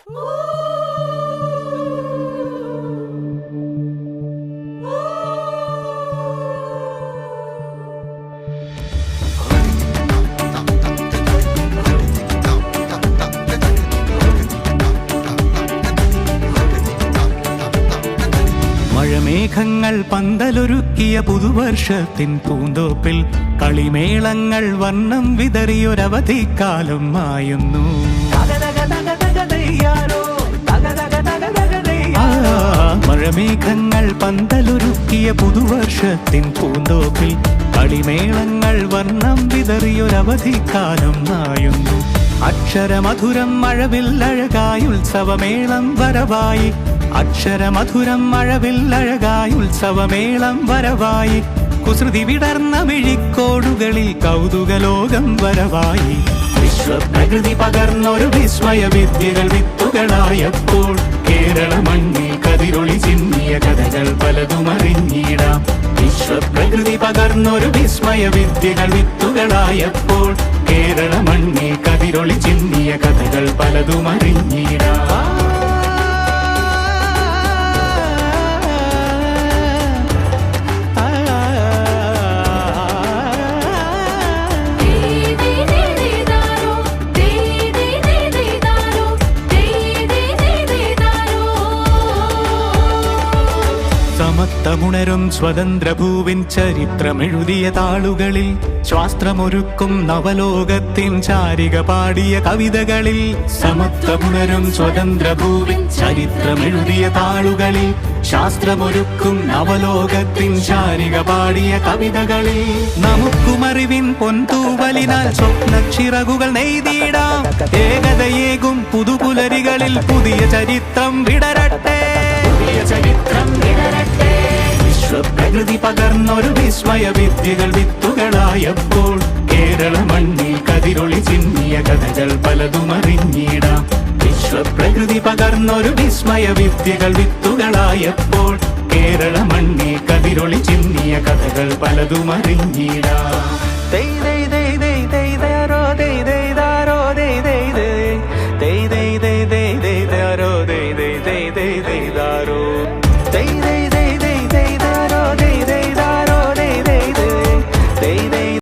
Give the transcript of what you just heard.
മഴമേഘങ്ങൾ പന്തലൊരുക്കിയ പുതുവർഷത്തിൻ പൂന്തോപ്പിൽ കളിമേളങ്ങൾ വർണ്ണം വിതറിയൊരവധിക്കാലം മായുന്നു. മഴമേഘങ്ങൾ പന്തലൊരുക്കിയ പുതുവർഷത്തിൻ പൂന്തോപ്പിൽ കളിമേളങ്ങൾ വർണ്ണം വിതറിയൊരവധിക്കാലം മായുന്നു. അക്ഷരമധുരം മഴവില്ലഴകായി ഉത്സവമേളം വരവായി. അക്ഷരമധുരം മഴവില്ലഴകായി ഉത്സവമേളം വരവായി. കുസൃതി വിടർന്ന മിഴിക്കോടുകളിൽ കൗതുകലോകം വരവായി. വിശ്വപ്രകൃതി പകർന്നൊരു വിസ്മയ വിദ്യകൾ വിത്തുകളായപ്പോൾ കേരള മണ്ണിൽ കതിരൊളി ചിന്നിയ കഥകൾ പലതും അറിഞ്ഞിടാം. വിശ്വപ്രകൃതി പകർന്നൊരു വിസ്മയ വിദ്യകൾ വിത്തുകളായപ്പോൾ കേരള മണ്ണിൽ കതിരൊളി ചിന്നിയ കഥകൾ പലതും അറിഞ്ഞിടാം. സമത്വമുണരും സ്വതന്ത്രഭൂവിൻ ചരിത്രമെഴുതിയ താളുകളിൽ ശാസ്ത്രമൊരുക്കും നവലോകത്തിൻ ചാരിക പാടിയ കവിതകളിൽ. സമത്വമുണരും സ്വതന്ത്രഭൂവിൻ ചരിത്രമെഴുതിയ താളുകളിൽ ശാസ്ത്രമൊരുക്കും നവലോകത്തിൻ ചാരിക പാടിയ കവിതകളിൽ. നമുക്കുമറിവിൻ പൊന്തൂവലിനാൽ സ്വപ്നച്ചിറകുകൾ നെയ്തിടാം. ഏകതയേകും പുതുപുലരികളിൽ പുതിയ ചരിത്രം വിടരട്ടെ. വിശ്വപ്രകൃതി പകർന്നൊരു വിസ്മയ വിദ്യകൾ വിത്തുകളായപ്പോൾ കേരള മണ്ണിൽ കതിരൊളി ചിന്നിയ കഥകൾ പലതും അറിഞ്ഞിടാം. വിശ്വപ്രകൃതി പകർന്നൊരു വിസ്മയ വിദ്യകൾ വിത്തുകളായപ്പോൾ കേരള മണ്ണിൽ കതിരൊളി ചിന്നിയ കഥകൾ പലതും അറിഞ്ഞിടാം.